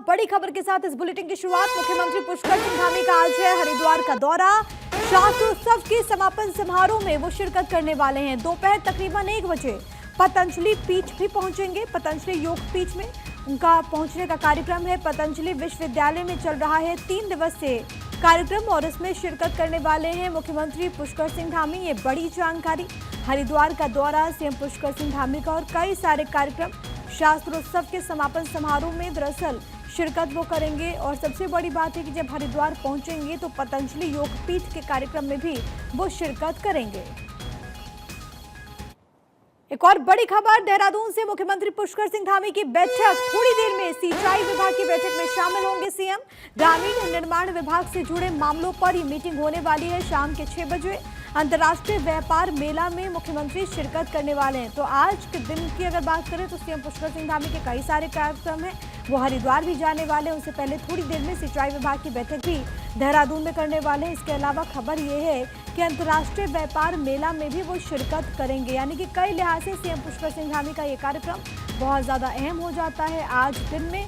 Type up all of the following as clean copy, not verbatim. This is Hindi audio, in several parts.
बड़ी खबर के साथ इस बुलेटिन की शुरुआत। मुख्यमंत्री पुष्कर सिंह धामी का आज है हरिद्वार का दौरा। शास्त्रोत्सव के समापन समारोह में वो शिरकत करने वाले हैं। दोपहर तकरीबन 1 बजे पतंजलि पीठ भी पहुंचेंगे। पतंजलि योग पीठ में उनका पहुंचने का कार्यक्रम है। पतंजलि विश्वविद्यालय में चल रहा है 3 दिवसीय कार्यक्रम और इसमें शिरकत करने वाले हैं मुख्यमंत्री पुष्कर सिंह धामी। ये बड़ी जानकारी। हरिद्वार का दौरा, सीएम पुष्कर सिंह धामी का और कई सारे कार्यक्रम। शास्त्रोत्सव के समापन समारोह में दरअसल शिरकत वो करेंगे और सबसे बड़ी बात है कि जब हरिद्वार पहुंचेंगे तो पतंजलि योग पीठ के कार्यक्रम में भी वो शिरकत करेंगे। एक और बड़ी खबर, देहरादून से मुख्यमंत्री पुष्कर सिंह धामी की बैठक। थोड़ी देर में सिंचाई विभाग की बैठक में शामिल होंगे सीएम। ग्रामीण निर्माण विभाग से जुड़े मामलों पर ये मीटिंग होने वाली है। शाम के 6 बजे अंतर्राष्ट्रीय व्यापार मेला में मुख्यमंत्री शिरकत करने वाले हैं। तो आज के दिन की अगर बात करें तो सीएम पुष्कर सिंह धामी के कई सारे कार्यक्रम हैं। वो हरिद्वार भी जाने वाले हैं। उससे पहले थोड़ी देर में सिंचाई विभाग की बैठक भी देहरादून में करने वाले हैं। इसके अलावा खबर ये है कि अंतर्राष्ट्रीय व्यापार मेला में भी वो शिरकत करेंगे। यानी कि कई लिहाज से सीएम पुष्कर सिंह धामी का ये कार्यक्रम बहुत ज़्यादा अहम हो जाता है। आज दिन में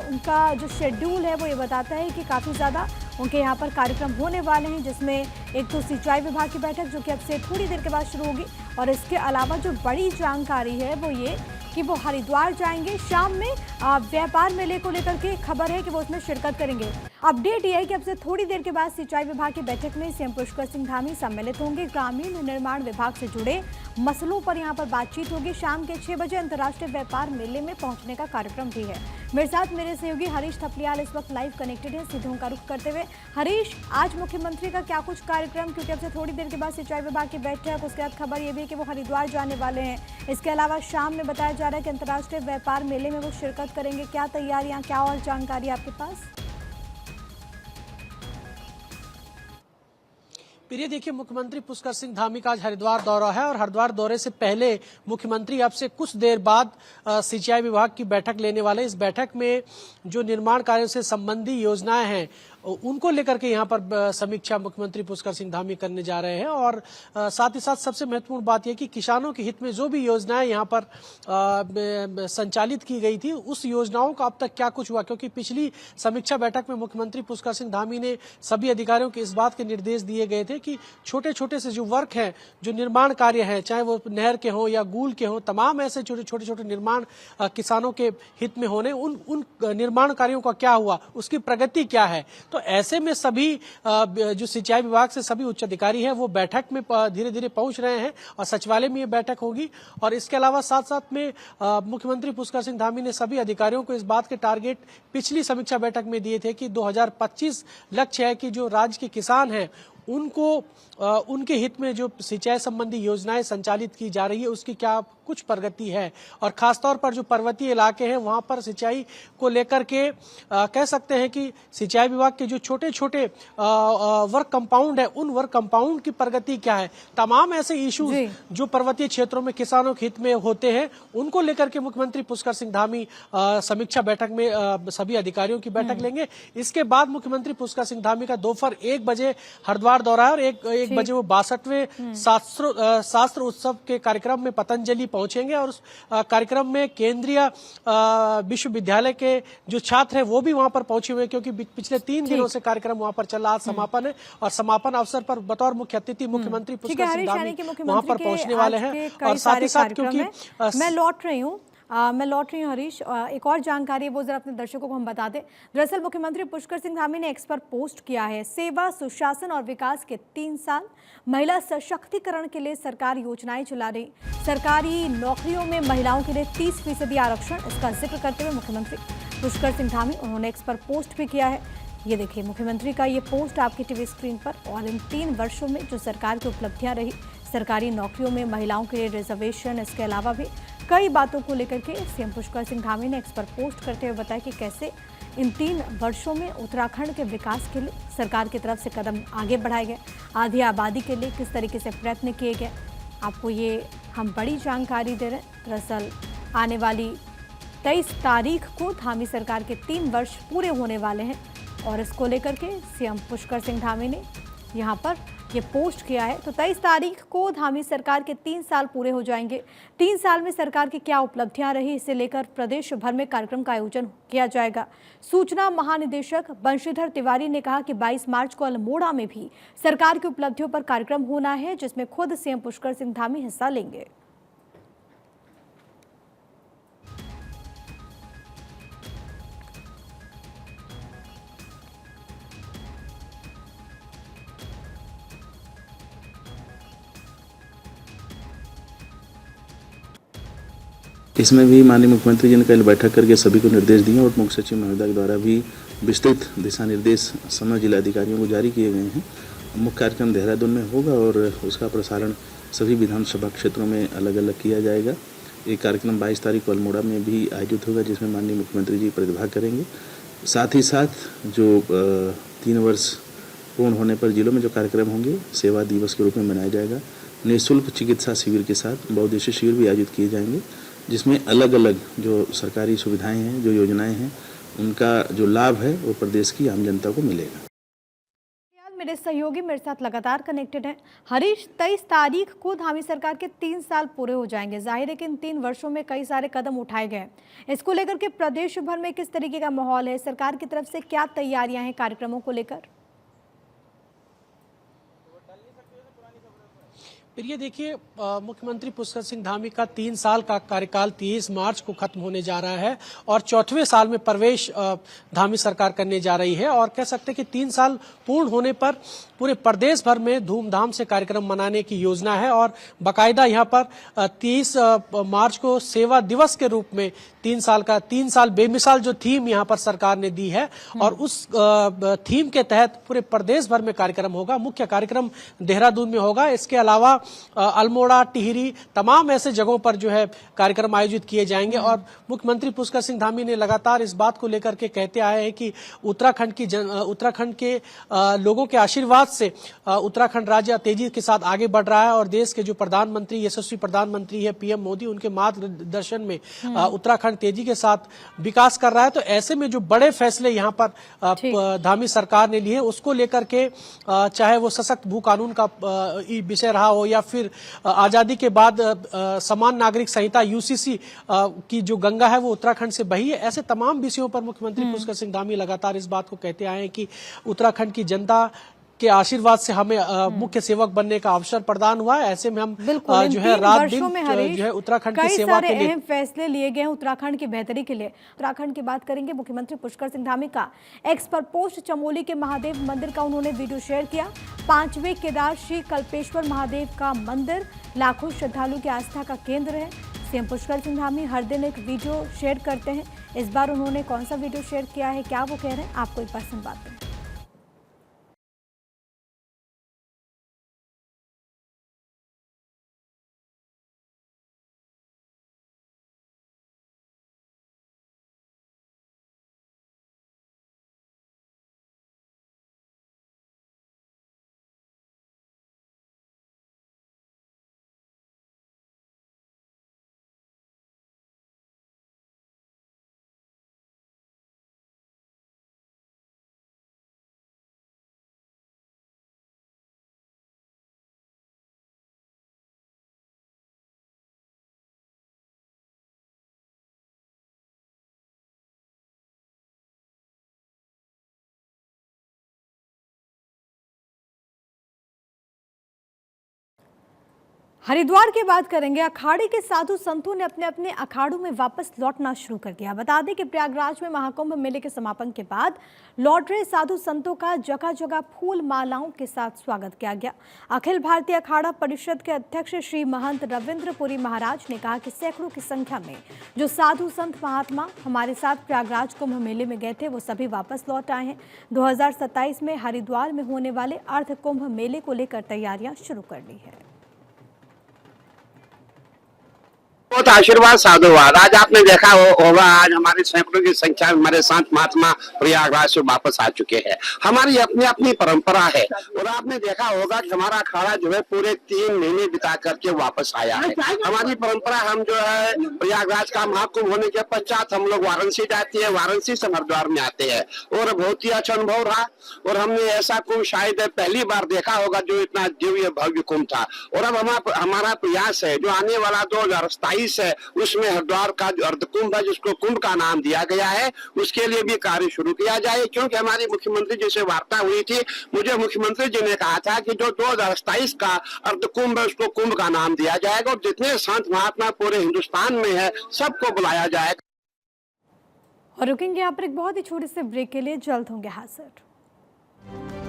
उनका जो शेड्यूल है वो ये बताता है कि काफ़ी ज़्यादा उनके यहाँ पर कार्यक्रम होने वाले हैं, जिसमें एक तो सिंचाई विभाग की बैठक जो कि अब से थोड़ी देर के बाद शुरू होगी और इसके अलावा जो बड़ी जानकारी है वो ये कि वो हरिद्वार जाएंगे। शाम में व्यापार मेले को लेकर के खबर है कि वो उसमें शिरकत करेंगे। अपडेट ये है कि अब से थोड़ी देर के बाद सिंचाई विभाग की बैठक में सीएम पुष्कर सिंह धामी सम्मिलित होंगे। ग्रामीण निर्माण विभाग से जुड़े मसलों पर यहाँ पर बातचीत होगी। शाम के 6 बजे अंतर्राष्ट्रीय व्यापार मेले में पहुंचने का कार्यक्रम भी है। मेरे साथ मेरे सहयोगी हरीश थपलियाल इस वक्त लाइव कनेक्टेड है। सीधे उनका रुख करते हुए हरीश, आज मुख्यमंत्री का क्या कुछ कार्यक्रम, क्योंकि अब से थोड़ी देर के बाद सिंचाई विभाग की बैठक, उसके बाद खबर ये भी है कि वो हरिद्वार जाने वाले हैं। इसके अलावा शाम में बताया जा रहा है कि अंतर्राष्ट्रीय व्यापार मेले में वो शिरकत करेंगे। क्या तैयारियां, क्या और जानकारी आपके पास? प्रिय, देखिए, मुख्यमंत्री पुष्कर सिंह धामी का आज हरिद्वार दौरा है और हरिद्वार दौरे से पहले मुख्यमंत्री अब से कुछ देर बाद सिंचाई विभाग की बैठक लेने वाले। इस बैठक में जो निर्माण कार्यों से संबंधी योजनाएं हैं उनको लेकर के यहाँ पर समीक्षा मुख्यमंत्री पुष्कर सिंह धामी करने जा रहे हैं। और साथ ही साथ सबसे महत्वपूर्ण बात यह कि किसानों के हित में जो भी योजनाएं यहाँ पर संचालित की गई थी उस योजनाओं का अब तक क्या कुछ हुआ, क्योंकि पिछली समीक्षा बैठक में मुख्यमंत्री पुष्कर सिंह धामी ने सभी अधिकारियों को इस बात के निर्देश दिए गए थे कि छोटे छोटे से जो वर्क हैं, जो निर्माण कार्य हैं, चाहे वो नहर के हों या गूल के हों, तमाम ऐसे छोटे छोटे निर्माण किसानों के हित में होने, उन निर्माण कार्यों का क्या हुआ, उसकी प्रगति क्या है। तो ऐसे में सभी जो सिंचाई विभाग से सभी उच्च अधिकारी हैं वो बैठक में धीरे धीरे पहुंच रहे हैं और सचिवालय में ये बैठक होगी। और इसके अलावा साथ साथ में मुख्यमंत्री पुष्कर सिंह धामी ने सभी अधिकारियों को इस बात के टारगेट पिछली समीक्षा बैठक में दिए थे कि 2025 लक्ष्य है कि जो राज्य के किसान हैं उनको उनके हित में जो सिंचाई संबंधी योजनाएं संचालित की जा रही है उसकी क्या कुछ प्रगति है। और खासतौर पर जो पर्वतीय इलाके हैं वहां पर सिंचाई को लेकर के कह सकते हैं कि सिंचाई विभाग के जो छोटे छोटे वर्क कंपाउंड है उन वर्क कंपाउंड की प्रगति क्या है। तमाम ऐसे इश्यूज जो पर्वतीय क्षेत्रों में किसानों के हित में होते हैं उनको लेकर के मुख्यमंत्री पुष्कर सिंह धामी समीक्षा बैठक में सभी अधिकारियों की बैठक लेंगे। इसके बाद मुख्यमंत्री पुष्कर सिंह धामी का दोपहर 1 बजे हरिद्वार दौरा है और एक बजे वो 62वें शास्त्र उत्सव के कार्यक्रम में पतंजलि पहुंचेंगे। और उस कार्यक्रम में केंद्रीय विश्वविद्यालय के जो छात्र हैं वो भी वहां पर पहुंचे हुए, क्योंकि पिछले 3 दिनों से कार्यक्रम वहां पर चला। आज समापन है और समापन अवसर पर बतौर मुख्य अतिथि मुख्यमंत्री पुष्कर सिंह धामी वहां पर पहुंचने वाले हैं। और साथ ही साथ क्योंकि मैं लौट रही हूँ हरीश, एक और जानकारी है वो जरा अपने दर्शकों को हम बता दें। दरअसल मुख्यमंत्री पुष्कर सिंह धामी ने एक्स पर पोस्ट किया है, सेवा, सुशासन और विकास के 3 साल, महिला सशक्तिकरण के लिए सरकार योजनाएं चला रही, सरकारी नौकरियों में महिलाओं के लिए 30% आरक्षण, इसका जिक्र करते हुए मुख्यमंत्री पुष्कर सिंह धामी उन्होंने एक्स पर पोस्ट भी किया है। ये देखिए मुख्यमंत्री का ये पोस्ट आपकी टीवी स्क्रीन पर। और इन 3 वर्षों में जो सरकार की उपलब्धियां रही, सरकारी नौकरियों में महिलाओं के लिए रिजर्वेशन, इसके अलावा भी कई बातों को लेकर के सीएम पुष्कर सिंह धामी ने एक्स पर पोस्ट करते हुए बताया कि कैसे इन 3 वर्षों में उत्तराखंड के विकास के लिए सरकार की तरफ से कदम आगे बढ़ाए गए, आधी आबादी के लिए किस तरीके से प्रयत्न किए गए। आपको ये हम बड़ी जानकारी दे रहे हैं। दरअसल आने वाली 23 तारीख को धामी सरकार के 3 वर्ष पूरे होने वाले हैं और इसको लेकर के सीएम पुष्कर सिंह धामी ने यहाँ पर ये पोस्ट किया है। तो 23 तारीख को धामी सरकार के 3 साल पूरे हो जाएंगे। 3 साल में सरकार की क्या उपलब्धियां रही, इसे लेकर प्रदेश भर में कार्यक्रम का आयोजन किया जाएगा। सूचना महानिदेशक बंशीधर तिवारी ने कहा कि 22 मार्च को अल्मोड़ा में भी सरकार की उपलब्धियों पर कार्यक्रम होना है, जिसमें खुद सीएम पुष्कर सिंह धामी हिस्सा लेंगे। इसमें भी माननीय मुख्यमंत्री जी ने कल बैठक करके सभी को निर्देश दिए और मुख्य सचिव महोदय के द्वारा भी विस्तृत दिशा निर्देश समस्त जिलाधिकारियों को जारी किए गए हैं। मुख्य कार्यक्रम देहरादून में होगा और उसका प्रसारण सभी विधानसभा क्षेत्रों में अलग अलग किया जाएगा। एक कार्यक्रम 22 तारीख को अल्मोड़ा में भी आयोजित होगा, जिसमें माननीय मुख्यमंत्री जी प्रतिभाग करेंगे। साथ ही साथ जो 3 वर्ष पूर्ण होने पर जिलों में जो कार्यक्रम होंगे, सेवा दिवस के रूप में मनाया जाएगा। निःशुल्क चिकित्सा शिविर के साथ बहुउद्देशीय शिविर भी आयोजित किए जाएंगे, जिसमें अलग अलग जो सरकारी सुविधाएं हैं, जो योजनाएं हैं, उनका जो लाभ है वो प्रदेश की आम जनता को मिलेगा। मेरे सहयोगी मेरे साथ लगातार कनेक्टेड हैं। हरीश, 23 तारीख को धामी सरकार के 3 साल पूरे हो जाएंगे। जाहिर है कि इन 3 वर्षों में कई सारे कदम उठाए गए। इसको लेकर के प्रदेश भर में किस तरीके का माहौल है, सरकार की तरफ से क्या तैयारियां हैं कार्यक्रमों को लेकर? प्रिय, देखिए, मुख्यमंत्री पुष्कर सिंह धामी का 3 साल का कार्यकाल 23 मार्च को खत्म होने जा रहा है और 4वें साल में प्रवेश धामी सरकार करने जा रही है। और कह सकते हैं कि 3 साल पूर्ण होने पर पूरे प्रदेश भर में धूमधाम से कार्यक्रम मनाने की योजना है और बाकायदा यहाँ पर 30 मार्च को सेवा दिवस के रूप में 3 साल बेमिसाल जो थीम यहाँ पर सरकार ने दी है और उस थीम के तहत पूरे प्रदेश भर में कार्यक्रम होगा। मुख्य कार्यक्रम देहरादून में होगा। इसके अलावा अल्मोड़ा, टिहरी, तमाम ऐसे जगहों पर जो है कार्यक्रम आयोजित किए जाएंगे। और मुख्यमंत्री पुष्कर सिंह धामी ने लगातार इस बात को लेकर के कहते आए हैं कि उत्तराखंड के लोगों के आशीर्वाद से उत्तराखंड राज्य तेजी के साथ आगे बढ़ रहा है और देश के जो प्रधानमंत्री, यशस्वी प्रधानमंत्री है पीएम मोदी, उनके मार्गदर्शन में उत्तराखंड तेजी के साथ विकास कर रहा है। तो ऐसे में जो बड़े फैसले यहाँ पर धामी सरकार ने लिए, उसको लेकर के चाहे वो सशक्त भू कानून का विषय रहा हो या फिर आजादी के बाद समान नागरिक संहिता यूसीसी की जो गंगा है वो उत्तराखंड से बही है, ऐसे तमाम विषयों पर मुख्यमंत्री पुष्कर सिंह धामी लगातार इस बात को कहते आए हैं कि उत्तराखंड की जनता के आशीर्वाद से हमें मुख्य सेवक बनने का अवसर प्रदान हुआ है। ऐसे में हम जो है रात दिन जो है उत्तराखंड की सेवा के लिए अहम फैसले लिए गए हैं उत्तराखंड की बेहतरी के लिए। उत्तराखंड की बात करेंगे। मुख्यमंत्री पुष्कर सिंह धामी का एक्स पर पोस्ट चमोली के महादेव मंदिर का उन्होंने वीडियो शेयर किया। 5वें केदार श्री कल्पेश्वर महादेव का मंदिर लाखों श्रद्धालुओं की आस्था का केंद्र है। सीएम पुष्कर सिंह धामी हर दिन एक वीडियो शेयर करते हैं। इस बार उन्होंने कौन सा वीडियो शेयर किया है, क्या वो कह रहे हैं, आपको एक बार सुनवाते हैं। हरिद्वार की बात करेंगे। अखाड़े के साधु संतों ने अपने अपने अखाड़ों में वापस लौटना शुरू कर दिया। बता दें कि प्रयागराज में महाकुंभ मेले के समापन के बाद लौट रहे साधु संतों का जगह जगह फूल मालाओं के साथ स्वागत किया गया। अखिल भारतीय अखाड़ा परिषद के अध्यक्ष श्री महंत रविंद्रपुरी महाराज ने कहा कि सैकड़ों की संख्या में जो साधु संत महात्मा हमारे साथ प्रयागराज कुंभ मेले में गए थे, वो सभी वापस लौट आए हैं। 2027 में हरिद्वार में होने वाले अर्ध कुंभ मेले को लेकर तैयारियां शुरू कर ली है। बहुत आशीर्वाद साधुवाद। आज आपने देखा होगा आज हमारी सैकड़ों की संख्या में हमारे संत महात्मा प्रयागराज से वापस आ चुके हैं। हमारी अपनी अपनी परंपरा है और आपने देखा होगा कि हमारा अखाड़ा जो है पूरे 3 महीने बिता करके वापस आया है। हमारी परंपरा, हम जो है प्रयागराज का महाकुंभ होने के पश्चात हम लोग वाराणसी जाते हैं, वाराणसी से हरिद्वार में आते हैं और बहुत ही अच्छा अनुभव रहा। और हमने ऐसा कुंभ शायद पहली बार देखा होगा जो इतना दिव्य भव्य कुंभ था। और अब हमारा प्रयास है जो आने वाला 2027 है उसमें हरिद्वार का जो अर्धकुंभ है जिसको कुंभ का नाम दिया गया है उसके लिए भी कार्य शुरू किया जाए। क्योंकि हमारी मुख्यमंत्री जी से वार्ता हुई थी, मुझे मुख्यमंत्री जी ने कहा था कि जो 2027 का अर्धकुंभ है उसको कुंभ का नाम दिया जाएगा और जितने संत महात्मा पूरे हिंदुस्तान में है सबको बुलाया जाएगा। और रुकेंगे यहाँ पर एक बहुत ही छोटे से ब्रेक के लिए, जल्द होंगे हाजिर।